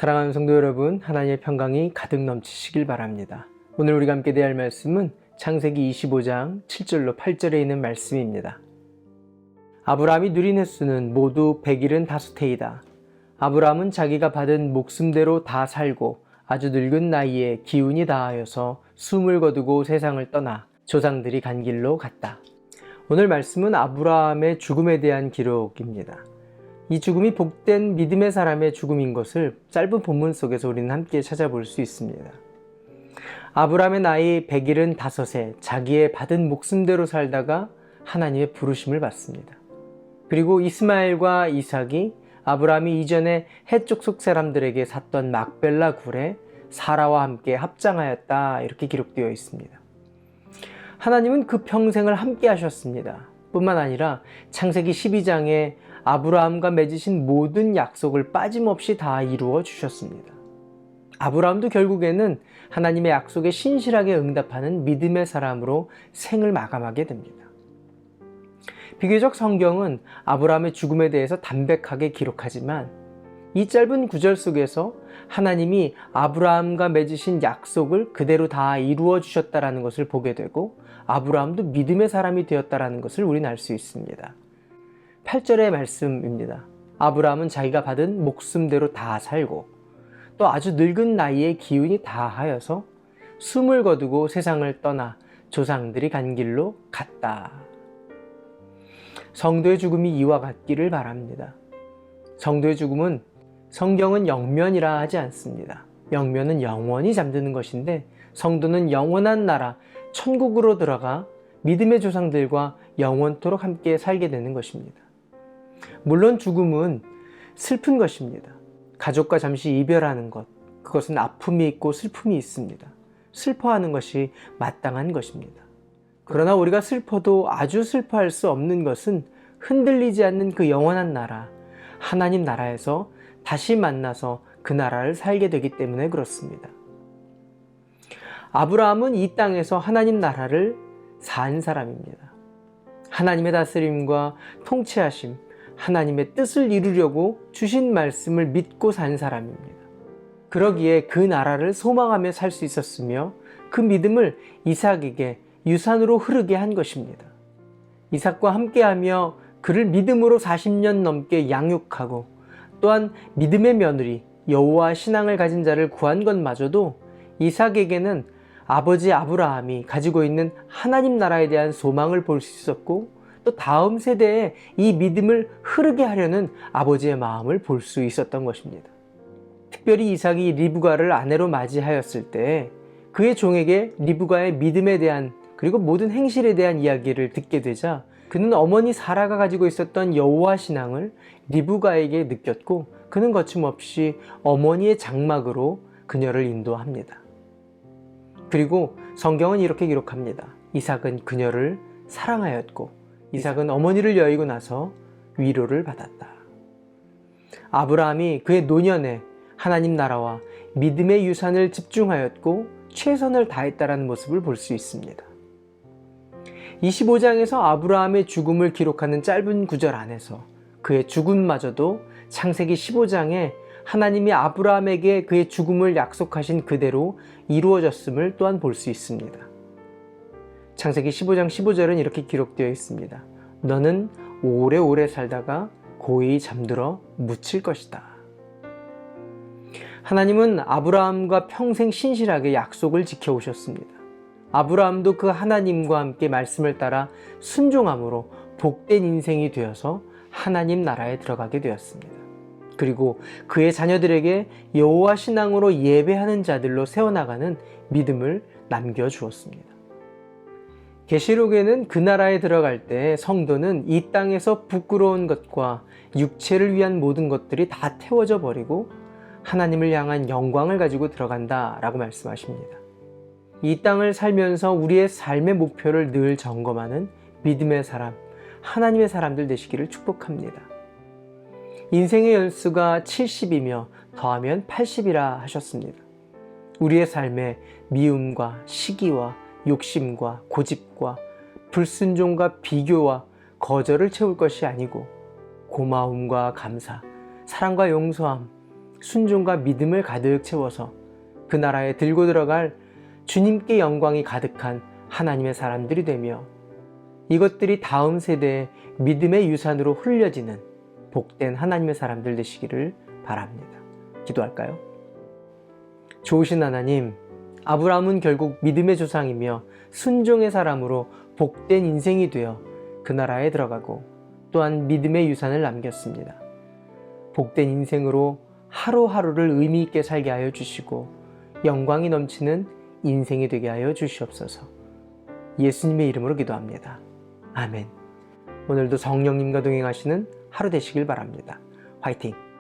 사랑하는 성도 여러분, 하나님의 평강이 가득 넘치시길 바랍니다. 오늘 우리가 함께 대할 말씀은 창세기 25장 7절로 8절에 있는 말씀입니다. 아브라함이 누린 횟수는 모두 175해이다. 아브라함은 자기가 받은 목숨대로 다 살고 아주 늙은 나이에 기운이 다하여서 숨을 거두고 세상을 떠나 조상들이 간 길로 갔다. 오늘 말씀은 아브라함의 죽음에 대한 기록입니다. 이 죽음이 복된 믿음의 사람의 죽음인 것을 짧은 본문 속에서 우리는 함께 찾아볼 수 있습니다. 아브라함의 나이 175세, 자기의 받은 목숨대로 살다가 하나님의 부르심을 받습니다. 그리고 이스마엘과 이삭이 아브라함이 이전에 해쪽 속 사람들에게 샀던 막벨라 굴에 사라와 함께 합장하였다, 이렇게 기록되어 있습니다. 하나님은 그 평생을 함께 하셨습니다. 뿐만 아니라 창세기 12장에 아브라함과 맺으신 모든 약속을 빠짐없이 다 이루어 주셨습니다. 아브라함도 결국에는 하나님의 약속에 신실하게 응답하는 믿음의 사람으로 생을 마감하게 됩니다. 비교적 성경은 아브라함의 죽음에 대해서 담백하게 기록하지만 이 짧은 구절 속에서 하나님이 아브라함과 맺으신 약속을 그대로 다 이루어 주셨다는 것을 보게 되고 아브라함도 믿음의 사람이 되었다는 것을 우리는 알 수 있습니다. 8절의 말씀입니다. 아브라함은 자기가 받은 목숨대로 다 살고 또 아주 늙은 나이에 기운이 다하여서 숨을 거두고 세상을 떠나 조상들이 간 길로 갔다. 성도의 죽음이 이와 같기를 바랍니다. 성도의 죽음은 성경은 영면이라 하지 않습니다. 영면은 영원히 잠드는 것인데 성도는 영원한 나라 천국으로 들어가 믿음의 조상들과 영원토록 함께 살게 되는 것입니다. 물론 죽음은 슬픈 것입니다. 가족과 잠시 이별하는 것, 그것은 아픔이 있고 슬픔이 있습니다. 슬퍼하는 것이 마땅한 것입니다. 그러나 우리가 슬퍼도 아주 슬퍼할 수 없는 것은 흔들리지 않는 그 영원한 나라, 하나님 나라에서 다시 만나서 그 나라를 살게 되기 때문에 그렇습니다. 아브라함은 이 땅에서 하나님 나라를 산 사람입니다. 하나님의 다스림과 통치하심, 하나님의 뜻을 이루려고 주신 말씀을 믿고 산 사람입니다. 그러기에 그 나라를 소망하며 살 수 있었으며 그 믿음을 이삭에게 유산으로 흐르게 한 것입니다. 이삭과 함께하며 그를 믿음으로 40년 넘게 양육하고 또한 믿음의 며느리 여호와 신앙을 가진 자를 구한 것마저도 이삭에게는 아버지 아브라함이 가지고 있는 하나님 나라에 대한 소망을 볼 수 있었고 또 다음 세대에 이 믿음을 흐르게 하려는 아버지의 마음을 볼 수 있었던 것입니다. 특별히 이삭이 리브가를 아내로 맞이하였을 때 그의 종에게 리브가의 믿음에 대한 그리고 모든 행실에 대한 이야기를 듣게 되자 그는 어머니 사라가 가지고 있었던 여호와 신앙을 리브가에게 느꼈고 그는 거침없이 어머니의 장막으로 그녀를 인도합니다. 그리고 성경은 이렇게 기록합니다. 이삭은 그녀를 사랑하였고 이삭은 어머니를 여의고 나서 위로를 받았다. 아브라함이 그의 노년에 하나님 나라와 믿음의 유산을 집중하였고 최선을 다했다는 모습을 볼 수 있습니다. 25장에서 아브라함의 죽음을 기록하는 짧은 구절 안에서 그의 죽음마저도 창세기 15장에 하나님이 아브라함에게 그의 죽음을 약속하신 그대로 이루어졌음을 또한 볼 수 있습니다. 창세기 15장 15절은 이렇게 기록되어 있습니다. 너는 오래오래 살다가 고이 잠들어 묻힐 것이다. 하나님은 아브라함과 평생 신실하게 약속을 지켜오셨습니다. 아브라함도 그 하나님과 함께 말씀을 따라 순종함으로 복된 인생이 되어서 하나님 나라에 들어가게 되었습니다. 그리고 그의 자녀들에게 여호와 신앙으로 예배하는 자들로 세워나가는 믿음을 남겨주었습니다. 계시록에는 그 나라에 들어갈 때 성도는 이 땅에서 부끄러운 것과 육체를 위한 모든 것들이 다 태워져 버리고 하나님을 향한 영광을 가지고 들어간다 라고 말씀하십니다. 이 땅을 살면서 우리의 삶의 목표를 늘 점검하는 믿음의 사람, 하나님의 사람들 되시기를 축복합니다. 인생의 연수가 70이며 더하면 80이라 하셨습니다. 우리의 삶에 미움과 시기와 욕심과 고집과 불순종과 비교와 거절을 채울 것이 아니고 고마움과 감사, 사랑과 용서함, 순종과 믿음을 가득 채워서 그 나라에 들고 들어갈 주님께 영광이 가득한 하나님의 사람들이 되며 이것들이 다음 세대의 믿음의 유산으로 흘려지는 복된 하나님의 사람들 되시기를 바랍니다. 기도할까요? 좋으신 하나님, 아브라함은 결국 믿음의 조상이며 순종의 사람으로 복된 인생이 되어 그 나라에 들어가고 또한 믿음의 유산을 남겼습니다. 복된 인생으로 하루하루를 의미 있게 살게 하여 주시고 영광이 넘치는 인생이 되게 하여 주시옵소서. 예수님의 이름으로 기도합니다. 아멘. 오늘도 성령님과 동행하시는 하루 되시길 바랍니다. 화이팅!